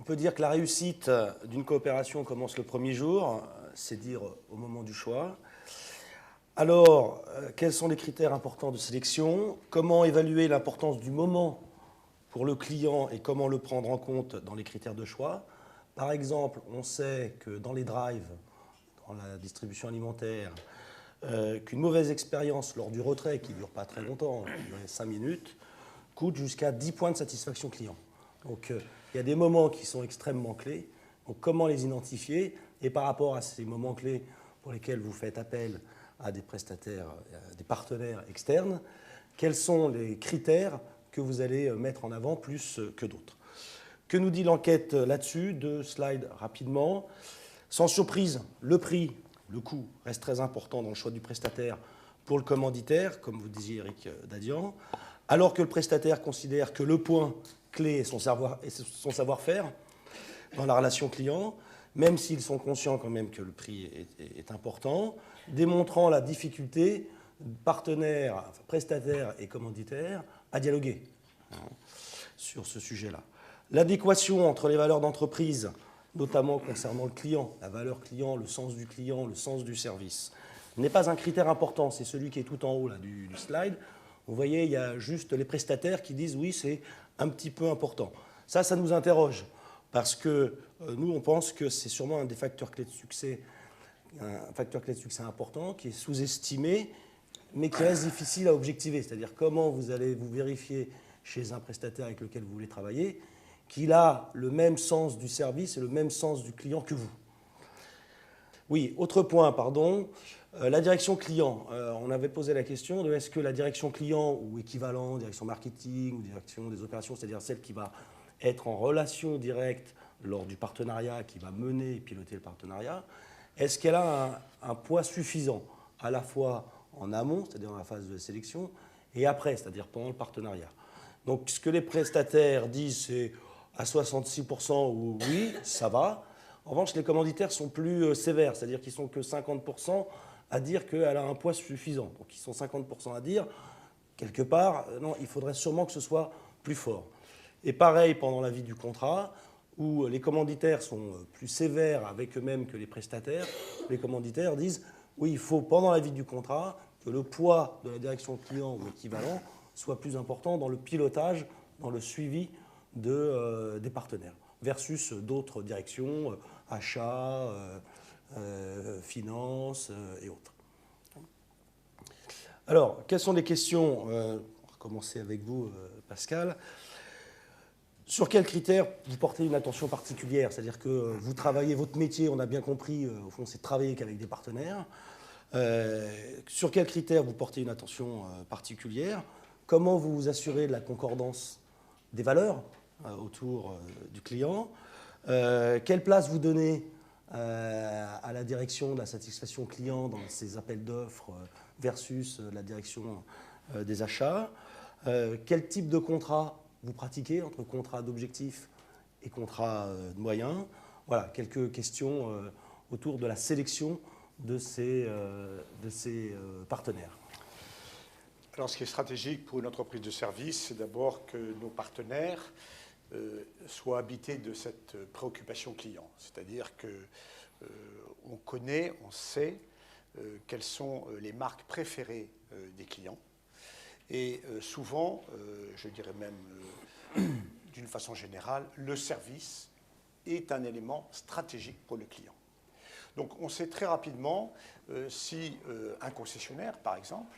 On peut dire que la réussite d'une coopération commence le premier jour, c'est dire au moment du choix. Alors, quels sont les critères importants de sélection? Comment évaluer l'importance du moment pour le client et comment le prendre en compte dans les critères de choix? Par exemple, on sait que dans les drives, dans la distribution alimentaire, qu'une mauvaise expérience lors du retrait, qui ne dure pas très longtemps, qui dure 5 minutes, coûte jusqu'à 10 points de satisfaction client. Donc, il y a des moments qui sont extrêmement clés. Donc, comment les identifier? Et par rapport à ces moments clés pour lesquels vous faites appel à des prestataires, à des partenaires externes, quels sont les critères que vous allez mettre en avant plus que d'autres? Que nous dit l'enquête là-dessus? 2 slides rapidement. Sans surprise, le prix, le coût reste très important dans le choix du prestataire pour le commanditaire, comme vous disiez Eric Dadian, alors que le prestataire considère que le point clé est son savoir-faire dans la relation client, même s'ils sont conscients quand même que le prix est important, démontrant la difficulté partenaires, enfin, prestataires et commanditaires à dialoguer sur ce sujet-là. L'adéquation entre les valeurs d'entreprise, notamment concernant le client, la valeur client, le sens du service, n'est pas un critère important, c'est celui qui est tout en haut là, du slide. Vous voyez, il y a juste les prestataires qui disent oui, c'est un petit peu important. Ça nous interroge, parce que nous, on pense que c'est sûrement un des facteurs clés de succès, un facteur clé de succès important, qui est sous-estimé, mais qui reste difficile à objectiver. C'est-à-dire comment vous allez vous vérifier chez un prestataire avec lequel vous voulez travailler qu'il a le même sens du service et le même sens du client que vous. Oui, autre point, pardon, la direction client. On avait posé la question de est-ce que la direction client ou équivalent, direction marketing ou direction des opérations, c'est-à-dire celle qui va être en relation directe lors du partenariat, qui va mener et piloter le partenariat, est-ce qu'elle a un poids suffisant à la fois en amont, c'est-à-dire dans la phase de sélection, et après, c'est-à-dire pendant le partenariat? Donc ce que les prestataires disent, c'est à 66% oui, ça va. En revanche, les commanditaires sont plus sévères, c'est-à-dire qu'ils sont que 50% à dire qu'elle a un poids suffisant. Donc ils sont 50% à dire, quelque part, non, il faudrait sûrement que ce soit plus fort. Et pareil pendant la vie du contrat, où les commanditaires sont plus sévères avec eux-mêmes que les prestataires, les commanditaires disent, oui, il faut pendant la vie du contrat que le poids de la direction client ou équivalent soit plus important dans le pilotage, dans le suivi des partenaires, versus d'autres directions, achats, finances et autres. Alors, quelles sont les questions? On va commencer avec vous, Pascal. Sur quels critères vous portez une attention particulière? C'est-à-dire que vous travaillez votre métier, on a bien compris, au fond, c'est de travailler qu'avec des partenaires. Sur quels critères vous portez une attention particulière? Comment vous vous assurez de la concordance des valeurs autour du client? Quelle place vous donnez à la direction de la satisfaction client dans ces appels d'offres versus la direction des achats? Quel type de contrat vous pratiquez entre contrat d'objectifs et contrat de moyens? Voilà, quelques questions autour de la sélection de ces partenaires. Alors, ce qui est stratégique pour une entreprise de service, c'est d'abord que nos partenaires soient habités de cette préoccupation client. C'est-à-dire qu'on connaît, on sait quelles sont les marques préférées des clients. Et souvent, je dirais même d'une façon générale, le service est un élément stratégique pour le client. Donc on sait très rapidement si un concessionnaire, par exemple,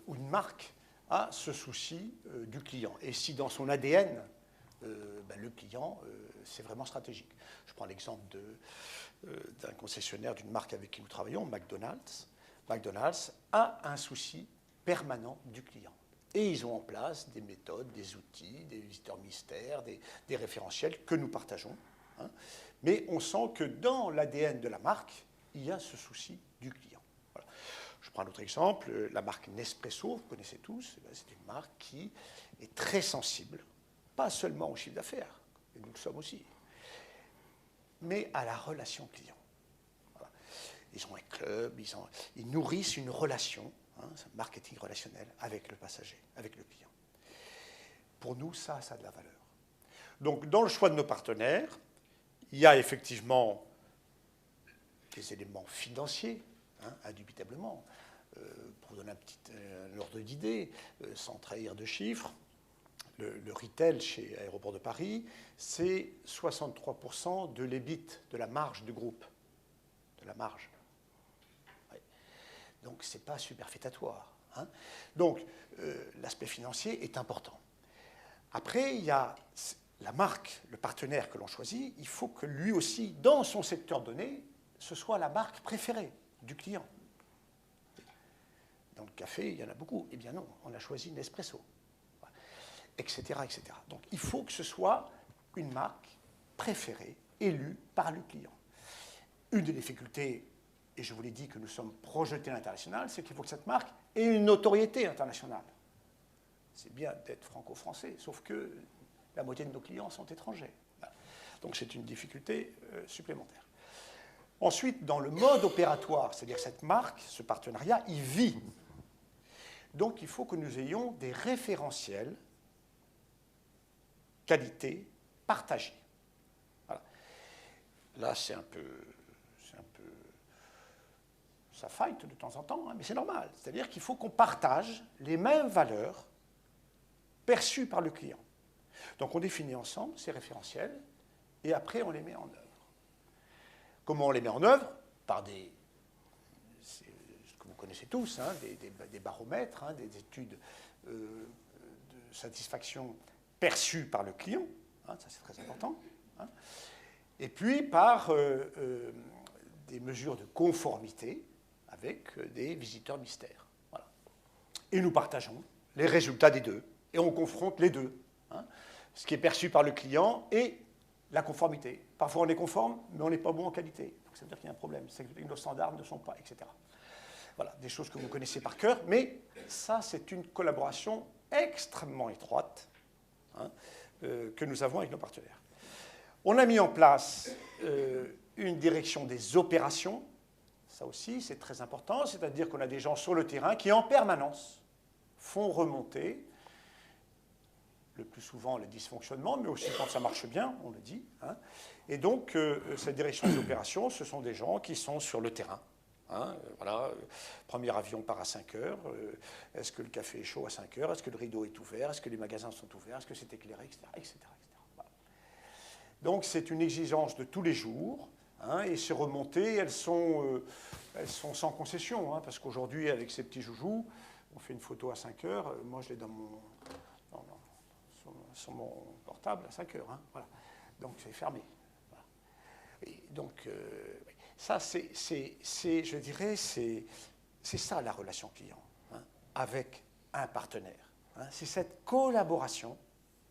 ou une marque a ce souci du client. Et si dans son ADN, le client, c'est vraiment stratégique. Je prends l'exemple d'un concessionnaire, d'une marque avec qui nous travaillons, McDonald's. McDonald's a un souci permanent du client. Et ils ont en place des méthodes, des outils, des visiteurs mystères, des référentiels que nous partageons. Hein. Mais on sent que dans l'ADN de la marque, il y a ce souci du client. Voilà. Je prends un autre exemple, la marque Nespresso, vous connaissez tous, c'est une marque qui est très sensible, pas seulement au chiffre d'affaires, et nous le sommes aussi, mais à la relation client. Voilà. Ils ont un club, ils nourrissent une relation, un marketing relationnel avec le passager, avec le client. Pour nous, ça a de la valeur. Donc, dans le choix de nos partenaires, il y a effectivement des éléments financiers, hein, indubitablement. Pour vous donner un ordre d'idée, sans trahir de chiffres, le retail chez Aéroports de Paris, c'est 63% de l'EBIT, de la marge du groupe. De la marge. Ouais. Donc, ce n'est pas superfétatoire. Hein. Donc, l'aspect financier est important. Après, il y a la marque, le partenaire que l'on choisit, il faut que lui aussi, dans son secteur donné, ce soit la marque préférée du client. Dans le café, il y en a beaucoup. Eh bien non, on a choisi Nespresso, etc., etc. Donc il faut que ce soit une marque préférée, élue par le client. Une des difficultés, et je vous l'ai dit que nous sommes projetés à l'international, c'est qu'il faut que cette marque ait une notoriété internationale. C'est bien d'être franco-français, sauf que la moitié de nos clients sont étrangers. Donc c'est une difficulté supplémentaire. Ensuite, dans le mode opératoire, c'est-à-dire cette marque, ce partenariat, il vit. Donc il faut que nous ayons des référentiels qualité partagée. Voilà. Là, c'est un peu, ça fight de temps en temps, hein, mais c'est normal. C'est-à-dire qu'il faut qu'on partage les mêmes valeurs perçues par le client. Donc on définit ensemble ces référentiels et après on les met en œuvre. Comment on les met en œuvre? Par ce que vous connaissez tous, hein, des baromètres, hein, des études de satisfaction perçues par le client, hein, ça c'est très important, hein, et puis par des mesures de conformité avec des visiteurs mystères. Voilà. Et nous partageons les résultats des deux, et on confronte les deux, hein, ce qui est perçu par le client et la conformité. Parfois on est conforme, mais on n'est pas bon en qualité. Donc ça veut dire qu'il y a un problème, c'est que nos standards ne sont pas, etc. Voilà, des choses que vous connaissez par cœur, mais ça c'est une collaboration extrêmement étroite, hein, que nous avons avec nos partenaires. On a mis en place une direction des opérations, ça aussi c'est très important, c'est-à-dire qu'on a des gens sur le terrain qui en permanence font remonter le plus souvent les dysfonctionnements, mais aussi quand ça marche bien, on le dit. Hein. Et donc, cette direction des opérations, ce sont des gens qui sont sur le terrain. Hein, voilà, premier avion part à 5 heures, est-ce que le café est chaud à 5 heures, est-ce que le rideau est ouvert, est-ce que les magasins sont ouverts, est-ce que c'est éclairé, etc. etc., etc. Voilà. Donc, c'est une exigence de tous les jours. Hein, et ces remontées, elles sont sans concession, hein, parce qu'aujourd'hui, avec ces petits joujoux, on fait une photo à 5 heures, moi je l'ai dans mon... sur mon portable à 5 heures. Hein, voilà. Donc c'est fermé. Voilà. Et donc ça, je dirais, c'est ça la relation client, hein, avec un partenaire. Hein. C'est cette collaboration,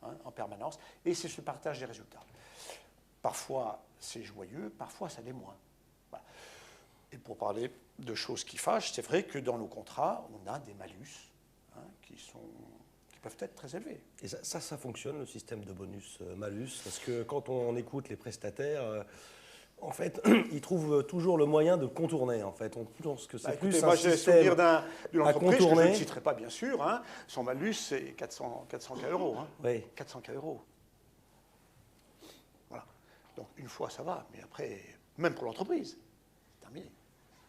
hein, en permanence, et c'est ce partage des résultats. Parfois c'est joyeux, parfois ça l'est moins. Voilà. Et pour parler de choses qui fâchent, c'est vrai que dans nos contrats, on a des malus, hein, qui peuvent être très élevés. Et ça fonctionne, le système de bonus-malus, parce que quand on écoute les prestataires, en fait, ils trouvent toujours le moyen de contourner. En fait, on pense que c'est plus un système d'une entreprise que je ne citerai pas, bien sûr. Hein, son malus, c'est 400 €. Hein, oui. 400 €. Voilà. Donc, une fois, ça va. Mais après, même pour l'entreprise, c'est terminé.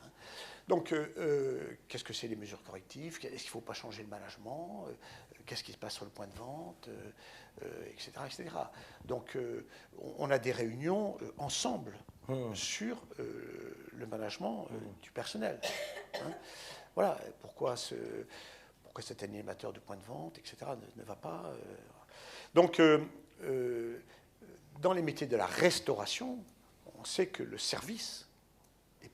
Hein. Donc, qu'est-ce que c'est les mesures correctives? Est-ce qu'il ne faut pas changer le management? Qu'est-ce qui se passe sur le point de vente, etc., etc. Donc, on a des réunions ensemble sur le management du personnel. Hein. Voilà, pourquoi cet animateur de point de vente, etc., ne va pas. Donc, dans les métiers de la restauration, on sait que le service est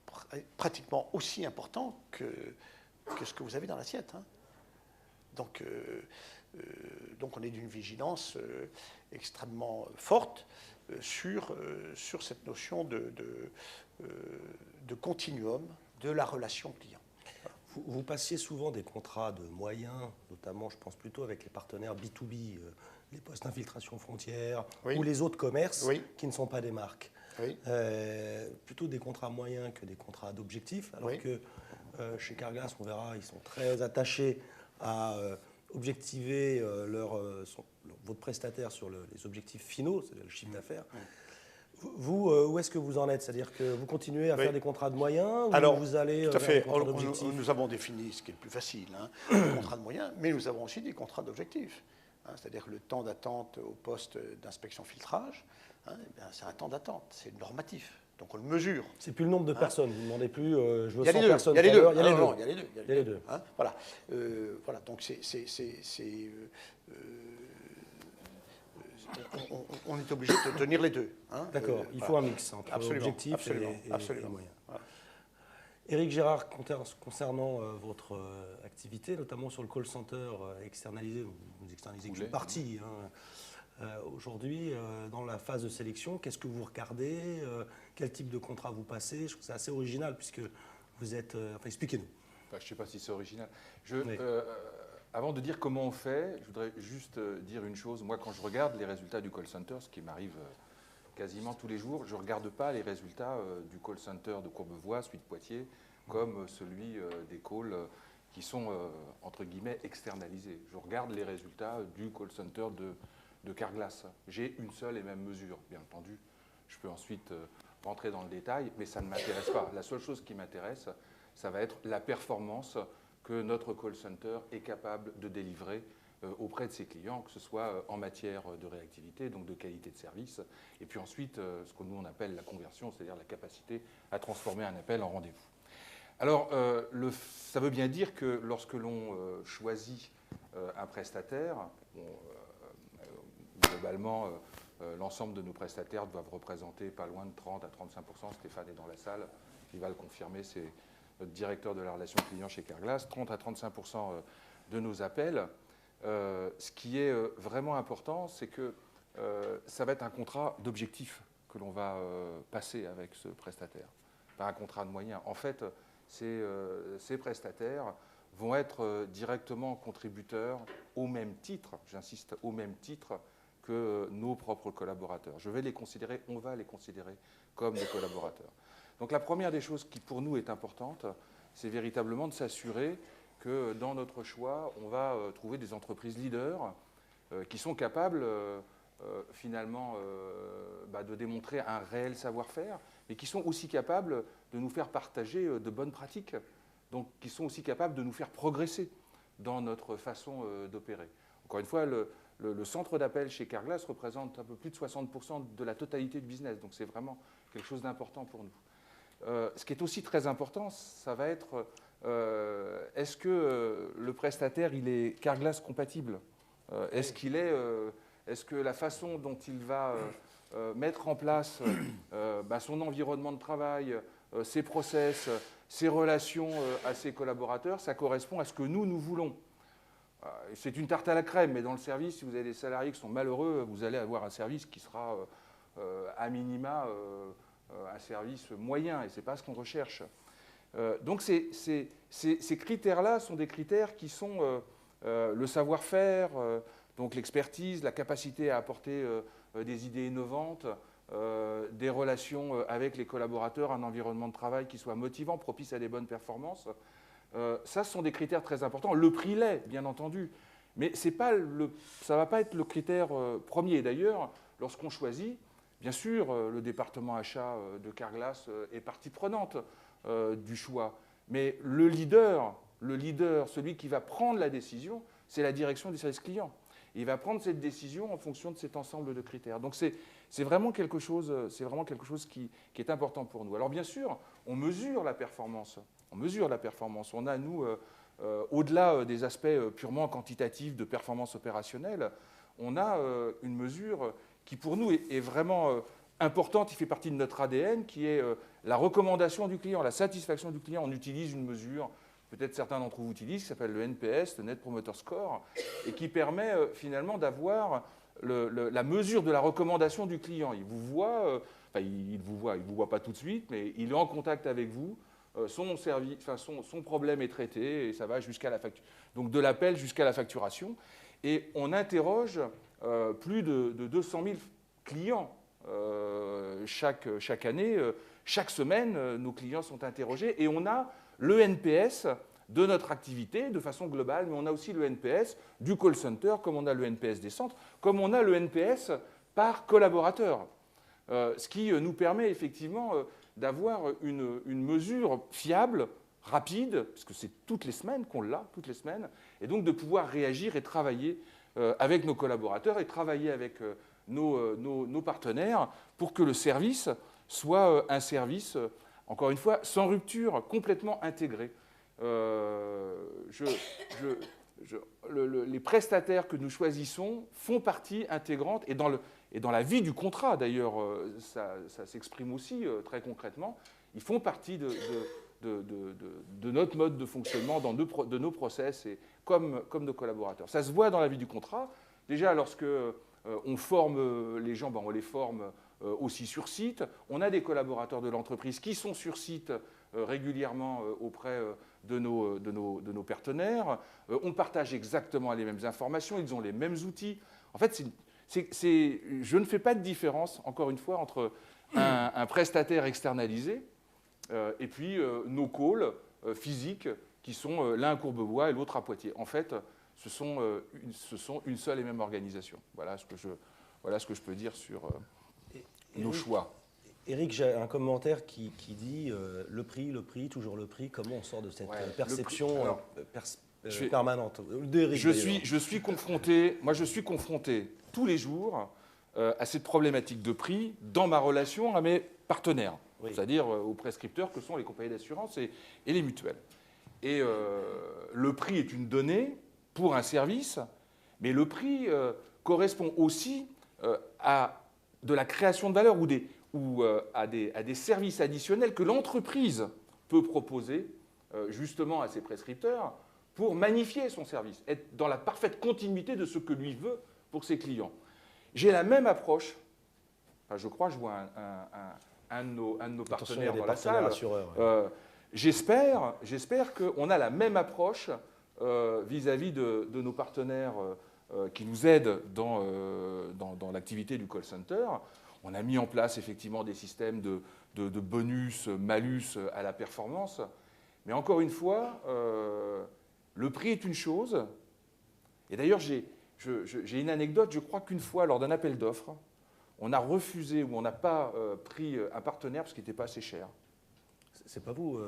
pratiquement aussi important que ce que vous avez dans l'assiette. Hein. Donc on est d'une vigilance extrêmement forte sur cette notion de continuum de la relation client. Vous passiez souvent des contrats de moyens, notamment, je pense plutôt avec les partenaires B2B, les postes d'infiltration frontières, oui, ou les autres commerces, oui, qui ne sont pas des marques. Oui. Plutôt des contrats moyens que des contrats d'objectifs, alors oui, que chez Carglass, on verra, ils sont très attachés objectiver votre prestataire sur les objectifs finaux, c'est-à-dire le chiffre d'affaires. Vous, où est-ce que vous en êtes? C'est-à-dire que vous continuez à faire des contrats de moyens ou vous allez tout à fait. vers des contrats d'objectifs? Nous avons défini ce qui est le plus facile, les contrats de moyens, mais nous avons aussi des contrats d'objectifs. C'est-à-dire que le temps d'attente au poste d'inspection filtrage, c'est un temps d'attente, c'est normatif. Donc on le mesure. C'est plus le nombre de personnes. Vous ne demandez plus, je veux 100 personnes. Il y a les deux. Il y a les deux. Voilà. Voilà. Donc on est obligé de tenir les deux. D'accord. Il faut un mix entre objectifs et moyens. Voilà. Éric Gérard, concernant votre activité, notamment sur le call center externalisé, vous externalisez qu'une partie. Aujourd'hui, dans la phase de sélection, qu'est-ce que vous regardez? Quel type de contrat vous passez? Je trouve que c'est assez original puisque vous êtes... Enfin, expliquez-nous. Je ne sais pas si c'est original. Avant de dire comment on fait, je voudrais juste dire une chose. Moi, quand je regarde les résultats du call center, ce qui m'arrive quasiment tous les jours, je ne regarde pas les résultats du call center de Courbevoie, Suite Poitiers, comme celui des calls qui sont, entre guillemets, externalisés. Je regarde les résultats du call center de Carglass. J'ai une seule et même mesure, bien entendu. Je peux ensuite rentrer dans le détail, mais ça ne m'intéresse pas. La seule chose qui m'intéresse, ça va être la performance que notre call center est capable de délivrer auprès de ses clients, que ce soit en matière de réactivité, donc de qualité de service, et puis ensuite ce que nous on appelle la conversion, c'est-à-dire la capacité à transformer un appel en rendez-vous. Alors, ça veut bien dire que lorsque l'on choisit un prestataire, globalement, l'ensemble de nos prestataires doivent représenter pas loin de 30 à 35%. Stéphane est dans la salle, il va le confirmer, c'est notre directeur de la relation client chez Carglass, 30 à 35% de nos appels. Ce qui est vraiment important, c'est que ça va être un contrat d'objectif que l'on va passer avec ce prestataire, pas un contrat de moyens. En fait, ces prestataires vont être directement contributeurs au même titre, j'insiste, au même titre que nos propres collaborateurs. On va les considérer comme des collaborateurs. Donc la première des choses qui pour nous est importante, c'est véritablement de s'assurer que dans notre choix, on va trouver des entreprises leaders qui sont capables finalement de démontrer un réel savoir-faire, mais qui sont aussi capables de nous faire partager de bonnes pratiques, donc qui sont aussi capables de nous faire progresser dans notre façon d'opérer. Encore une fois, le centre d'appel chez Carglass représente un peu plus de 60% de la totalité du business, donc c'est vraiment quelque chose d'important pour nous. Ce qui est aussi très important, ça va être est-ce que le prestataire il est Carglass compatible? Est-ce que la façon dont il va mettre en place son environnement de travail, ses process, ses relations à ses collaborateurs, ça correspond à ce que nous voulons? C'est une tarte à la crème, mais dans le service, si vous avez des salariés qui sont malheureux, vous allez avoir un service qui sera à minima un service moyen, et ce n'est pas ce qu'on recherche. Donc ces critères-là sont des critères qui sont le savoir-faire, donc l'expertise, la capacité à apporter des idées innovantes, des relations avec les collaborateurs, un environnement de travail qui soit motivant, propice à des bonnes performances. Ça, ce sont des critères très importants. Le prix l'est, bien entendu, mais ça ne va pas être le critère premier. D'ailleurs, lorsqu'on choisit, bien sûr, le département achat de Carglass est partie prenante du choix, mais le leader, celui qui va prendre la décision, c'est la direction du service client. Il va prendre cette décision en fonction de cet ensemble de critères. Donc c'est vraiment quelque chose qui est important pour nous. Alors bien sûr, on mesure la performance. On a, nous, au-delà des aspects purement quantitatifs de performance opérationnelle, on a une mesure qui, pour nous, est vraiment importante, qui fait partie de notre ADN, qui est la recommandation du client, la satisfaction du client. On utilise une mesure, peut-être certains d'entre vous utilisent, qui s'appelle le NPS, le Net Promoter Score, et qui permet finalement d'avoir la mesure de la recommandation du client. Il vous voit, il vous voit pas tout de suite, mais il est en contact avec vous. Son problème est traité et ça va jusqu'à la facture. Donc de l'appel jusqu'à la facturation. Et on interroge plus de 200 000 clients chaque année. Chaque semaine, nos clients sont interrogés et on a le NPS de notre activité de façon globale, mais on a aussi le NPS du call center, comme on a le NPS des centres, comme on a le NPS par collaborateur. Ce qui nous permet effectivement d'avoir une mesure fiable, rapide, parce que c'est toutes les semaines qu'on l'a, toutes les semaines, et donc de pouvoir réagir et travailler avec nos collaborateurs et travailler avec nos partenaires pour que le service soit un service, encore une fois, sans rupture, complètement intégré. Les prestataires que nous choisissons font partie intégrante, et dans la vie du contrat, d'ailleurs, ça s'exprime aussi très concrètement, ils font partie de notre mode de fonctionnement, de nos process, et comme nos collaborateurs. Ça se voit dans la vie du contrat. Déjà, lorsque on forme les gens, on les forme aussi sur site. On a des collaborateurs de l'entreprise qui sont sur site régulièrement auprès de nos partenaires. On partage exactement les mêmes informations, ils ont les mêmes outils. En fait, je ne fais pas de différence, encore une fois, entre un prestataire externalisé et puis nos calls physiques qui sont l'un à Courbevoie et l'autre à Poitiers. En fait, ce sont une seule et même organisation. Voilà ce que je peux dire sur nos choix. Éric, j'ai un commentaire qui dit le prix, toujours le prix. Comment on sort de cette perception permanente? Je suis confronté tous les jours à cette problématique de prix dans ma relation à mes partenaires, c'est-à-dire aux prescripteurs que sont les compagnies d'assurance et les mutuelles. Et le prix est une donnée pour un service, mais le prix correspond aussi à de la création de valeur ou à des services additionnels que l'entreprise peut proposer justement à ses prescripteurs pour magnifier son service, être dans la parfaite continuité de ce que lui veut pour ses clients. J'ai la même approche, je crois, je vois un de nos partenaires dans la salle. J'espère qu'on a la même approche vis-à-vis de nos partenaires qui nous aident dans l'activité du call center. On a mis en place effectivement des systèmes de bonus, malus à la performance. Mais encore une fois, le prix est une chose. Et d'ailleurs, j'ai une anecdote. Je crois qu'une fois, lors d'un appel d'offres, on a refusé ou on n'a pas pris un partenaire parce qu'il n'était pas assez cher. C'est pas vous,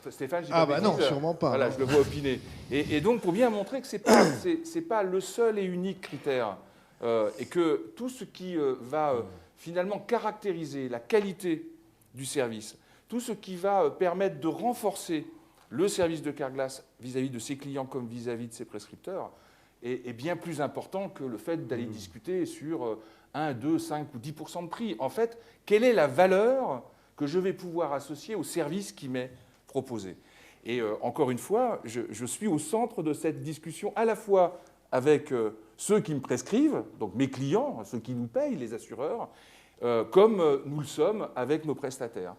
Stéphane, j'ai pas non, sûrement pas. Voilà, je le vois opiner. Et donc, pour bien montrer que c'est pas le seul et unique critère, et que tout ce qui va finalement caractériser la qualité du service, tout ce qui va permettre de renforcer le service de Carglass vis-à-vis de ses clients comme vis-à-vis de ses prescripteurs est bien plus important que le fait d'aller discuter sur 1, 2, 5 ou 10% de prix. En fait, quelle est la valeur que je vais pouvoir associer au service qui m'est proposé? Et encore une fois, je suis au centre de cette discussion à la fois avec ceux qui me prescrivent, donc mes clients, ceux qui nous payent, les assureurs, comme nous le sommes avec nos prestataires.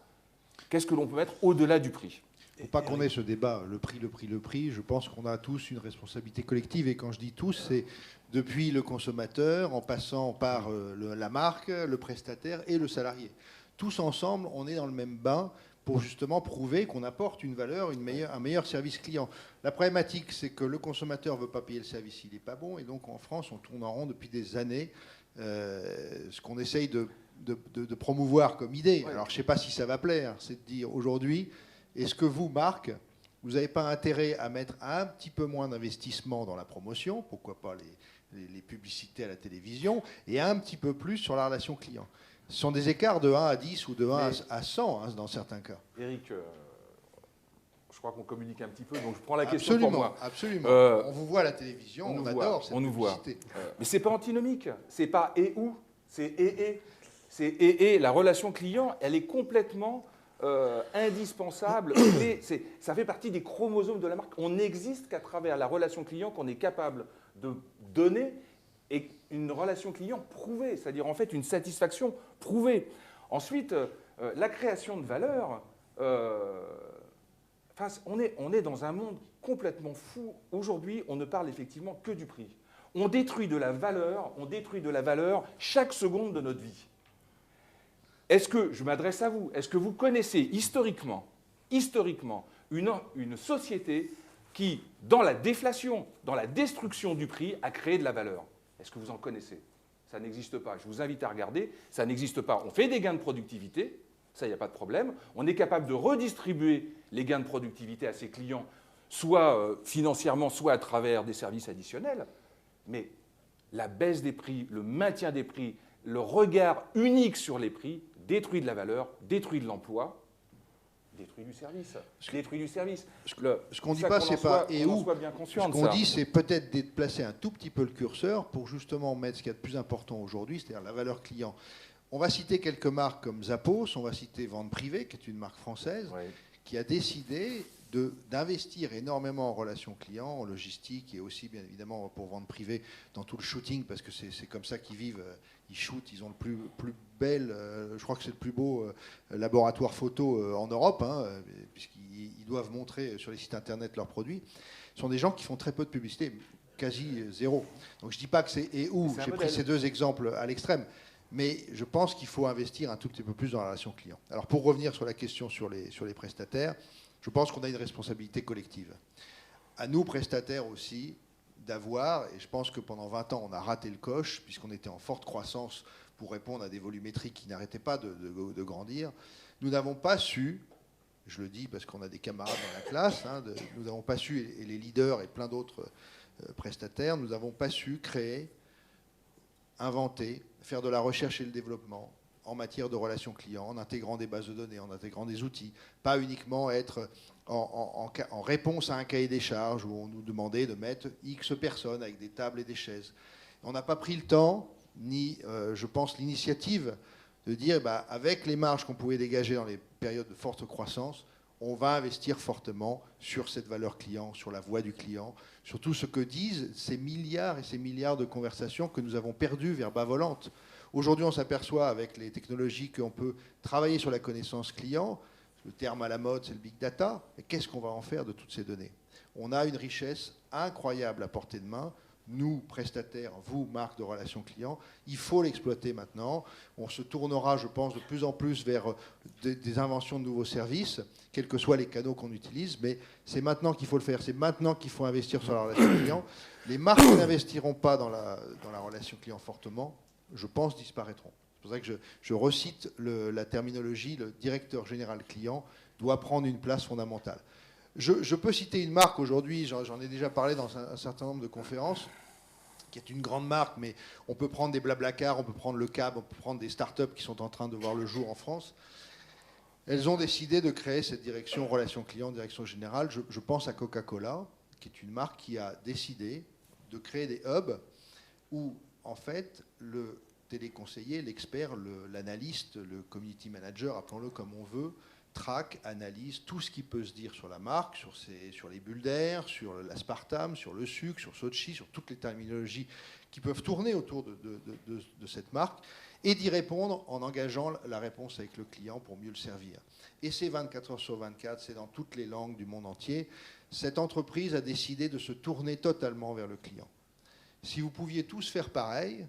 Qu'est-ce que l'on peut mettre au-delà du prix? Il ne faut pas qu'on ait ce débat, le prix. Je pense qu'on a tous une responsabilité collective. Et quand je dis tous, c'est depuis le consommateur, en passant par la marque, le prestataire et le salarié. Tous ensemble, on est dans le même bain pour justement prouver qu'on apporte une valeur, un meilleur service client. La problématique, c'est que le consommateur ne veut pas payer le service, il n'est pas bon. Et donc en France, on tourne en rond depuis des années. Ce qu'on essaye de promouvoir comme idée, alors je ne sais pas si ça va plaire, c'est de dire aujourd'hui, est-ce que vous, Marc, vous n'avez pas intérêt à mettre un petit peu moins d'investissement dans la promotion, pourquoi pas les publicités à la télévision, et un petit peu plus sur la relation client? Ce sont des écarts de 1 à 10 ou de 1 à 100 dans certains cas. Éric, je crois qu'on communique un petit peu, donc je prends la question pour moi. Absolument. On vous voit à la télévision, on adore cette publicité. Mais ce n'est pas antinomique, ce n'est pas et ou, c'est et. C'est et. La relation client, elle est complètement indispensable. Ça fait partie des chromosomes de la marque. On n'existe qu'à travers la relation client qu'on est capable de donner, et une relation client prouvée, c'est-à-dire en fait une satisfaction prouvée. Ensuite, la création de valeur, on est dans un monde complètement fou. Aujourd'hui, on ne parle effectivement que du prix. On détruit de la valeur chaque seconde de notre vie. Est-ce que, je m'adresse à vous, est-ce que vous connaissez historiquement une société qui, dans la déflation, dans la destruction du prix, a créé de la valeur. Est-ce que vous en connaissez? Ça n'existe pas. Je vous invite à regarder. Ça n'existe pas. On fait des gains de productivité, ça, il n'y a pas de problème. On est capable de redistribuer les gains de productivité à ses clients, soit financièrement, soit à travers des services additionnels. Mais la baisse des prix, le maintien des prix, le regard unique sur les prix détruit de la valeur, détruit de l'emploi, détruit du service. Détruit du service. Ce qu'on ne dit pas, c'est pas et où. Ce qu'on dit, c'est peut-être de placer un tout petit peu le curseur pour justement mettre ce qu'il y a de plus important aujourd'hui, c'est-à-dire la valeur client. On va citer quelques marques comme Zappos, on va citer Vente Privée, qui est une marque française, qui a décidé d'investir énormément en relations clients, en logistique et aussi bien évidemment pour Vente Privée dans tout le shooting, parce que c'est comme ça qu'ils vivent. Ils shootent, ils ont le plus bel, je crois que c'est le plus beau laboratoire photo en Europe, puisqu'ils doivent montrer sur les sites internet leurs produits. Ce sont des gens qui font très peu de publicité, quasi zéro. Donc je ne dis pas que c'est et où, j'ai pris ces deux exemples à l'extrême, mais je pense qu'il faut investir un tout petit peu plus dans la relation client. Alors pour revenir sur la question sur les prestataires, je pense qu'on a une responsabilité collective. À nous, prestataires aussi, d'avoir, et je pense que pendant 20 ans, on a raté le coche, puisqu'on était en forte croissance pour répondre à des volumétries qui n'arrêtaient pas de grandir. Nous n'avons pas su, je le dis parce qu'on a des camarades dans la classe, nous n'avons pas su, et les leaders et plein d'autres prestataires, nous n'avons pas su créer, inventer, faire de la recherche et le développement en matière de relations clients, en intégrant des bases de données, en intégrant des outils, pas uniquement être en réponse à un cahier des charges où on nous demandait de mettre X personnes avec des tables et des chaises. On n'a pas pris le temps, ni, je pense, l'initiative de dire, avec les marges qu'on pouvait dégager dans les périodes de forte croissance, on va investir fortement sur cette valeur client, sur la voix du client, sur tout ce que disent ces milliards et ces milliards de conversations que nous avons perdues vers bas volante. Aujourd'hui, on s'aperçoit avec les technologies qu'on peut travailler sur la connaissance client. Le terme à la mode, c'est le big data. Et qu'est-ce qu'on va en faire de toutes ces données? On a une richesse incroyable à portée de main. Nous, prestataires, vous, marques de relations clients, il faut l'exploiter maintenant. On se tournera, je pense, de plus en plus vers des inventions de nouveaux services, quels que soient les canaux qu'on utilise, mais c'est maintenant qu'il faut le faire. C'est maintenant qu'il faut investir sur la relation client. Les marques qui n'investiront pas dans la relation client fortement, je pense, disparaîtront. C'est pour ça que je recite la terminologie, le directeur général client doit prendre une place fondamentale. Je peux citer une marque aujourd'hui, j'en ai déjà parlé dans un certain nombre de conférences, qui est une grande marque, mais on peut prendre des Blablacar, on peut prendre le Cab, on peut prendre des startups qui sont en train de voir le jour en France. Elles ont décidé de créer cette direction relations clients, direction générale. Je pense à Coca-Cola, qui est une marque qui a décidé de créer des hubs où, en fait, le téléconseiller, l'expert, l'analyste, le community manager, appelons-le comme on veut, traque, analyse tout ce qui peut se dire sur la marque, sur les bulles d'air, sur l'aspartame, sur le sucre, sur Sochi, sur toutes les terminologies qui peuvent tourner autour de cette marque, et d'y répondre en engageant la réponse avec le client pour mieux le servir. Et c'est 24 heures sur 24, c'est dans toutes les langues du monde entier. Cette entreprise a décidé de se tourner totalement vers le client. Si vous pouviez tous faire pareil,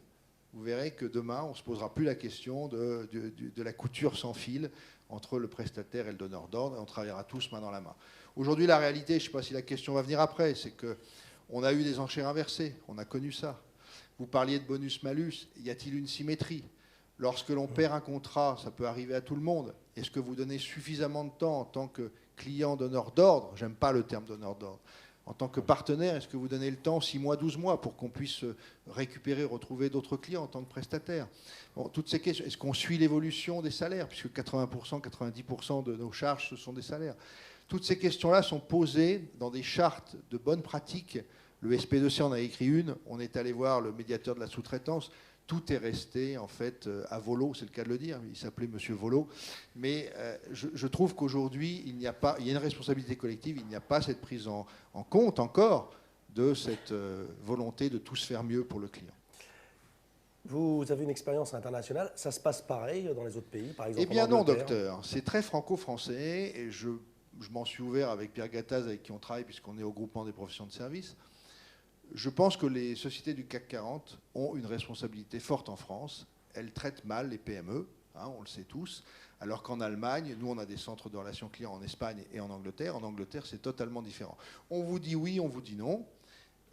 vous verrez que demain, on ne se posera plus la question de la couture sans fil entre le prestataire et le donneur d'ordre, et on travaillera tous main dans la main. Aujourd'hui, la réalité, je ne sais pas si la question va venir après, c'est qu'on a eu des enchères inversées, on a connu ça. Vous parliez de bonus-malus, y a-t-il une symétrie? Lorsque l'on perd un contrat, ça peut arriver à tout le monde. Est-ce que vous donnez suffisamment de temps en tant que client donneur d'ordre? J'aime pas le terme donneur d'ordre. En tant que partenaire, est-ce que vous donnez le temps 6 mois, 12 mois pour qu'on puisse récupérer, retrouver d'autres clients en tant que prestataire? Bon, toutes ces questions. Est-ce qu'on suit l'évolution des salaires? Puisque 80%, 90% de nos charges, ce sont des salaires. Toutes ces questions-là sont posées dans des chartes de bonnes pratiques. Le SP2C en a écrit une. On est allé voir le médiateur de la sous-traitance. Tout est resté, en fait, à volo, c'est le cas de le dire. Il s'appelait Monsieur Volo. Mais je trouve qu'aujourd'hui, il y a une responsabilité collective, il n'y a pas cette prise en compte encore de cette volonté de tous faire mieux pour le client. Vous avez une expérience internationale, ça se passe pareil dans les autres pays, par exemple? Eh bien non, docteur. C'est très franco-français, et je m'en suis ouvert avec Pierre Gattaz, avec qui on travaille, puisqu'on est au groupement des professions de service. Je pense que les sociétés du CAC 40 ont une responsabilité forte en France. Elles traitent mal les PME. hein, on le sait tous. Alors qu'en Allemagne, nous, on a des centres de relations clients en Espagne et en Angleterre. En Angleterre, c'est totalement différent. On vous dit oui, on vous dit non.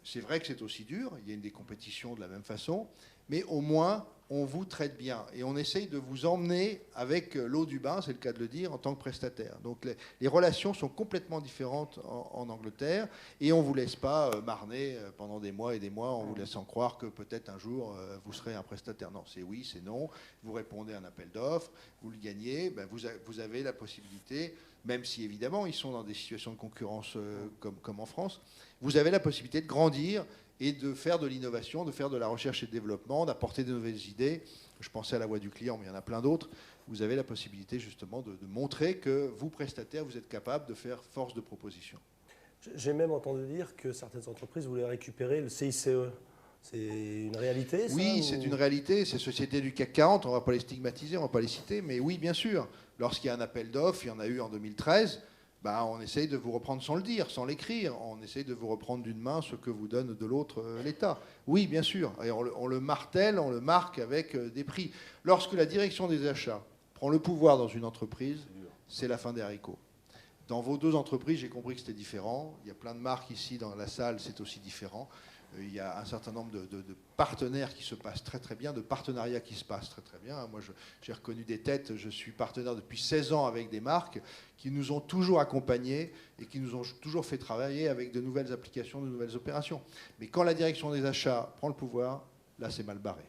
C'est vrai que c'est aussi dur, il y a des compétitions de la même façon, mais au moins, on vous traite bien. Et on essaye de vous emmener avec l'eau du bain, c'est le cas de le dire, en tant que prestataire. Donc les relations sont complètement différentes en Angleterre, et on ne vous laisse pas marner pendant des mois et des mois en vous laissant croire que peut-être un jour, vous serez un prestataire. Non, c'est oui, c'est non. Vous répondez à un appel d'offres, vous le gagnez, ben vous avez la possibilité, même si évidemment ils sont dans des situations de concurrence comme en France, vous avez la possibilité de grandir et de faire de l'innovation, de faire de la recherche et développement, d'apporter de nouvelles idées. Je pensais à la voix du client, mais il y en a plein d'autres. Vous avez la possibilité justement de montrer que vous, prestataires, vous êtes capable de faire force de proposition. J'ai même entendu dire que certaines entreprises voulaient récupérer le CICE. C'est une réalité, ça? Oui, c'est une réalité. Ces sociétés du CAC 40, on ne va pas les stigmatiser, on ne va pas les citer, mais oui, bien sûr. Lorsqu'il y a un appel d'offres, il y en a eu en 2013, on essaye de vous reprendre sans le dire, sans l'écrire. On essaye de vous reprendre d'une main ce que vous donne de l'autre l'État. Oui, bien sûr. Et on le martèle, on le marque avec des prix. Lorsque la direction des achats prend le pouvoir dans une entreprise, c'est la fin des haricots. Dans vos deux entreprises, j'ai compris que c'était différent. Il y a plein de marques ici dans la salle, c'est aussi différent. Il y a un certain nombre de partenaires qui se passent très très bien, de partenariats qui se passent très très bien. Moi, j'ai reconnu des têtes. Je suis partenaire depuis 16 ans avec des marques qui nous ont toujours accompagnés et qui nous ont toujours fait travailler avec de nouvelles applications, de nouvelles opérations. Mais quand la direction des achats prend le pouvoir, là, c'est mal barré.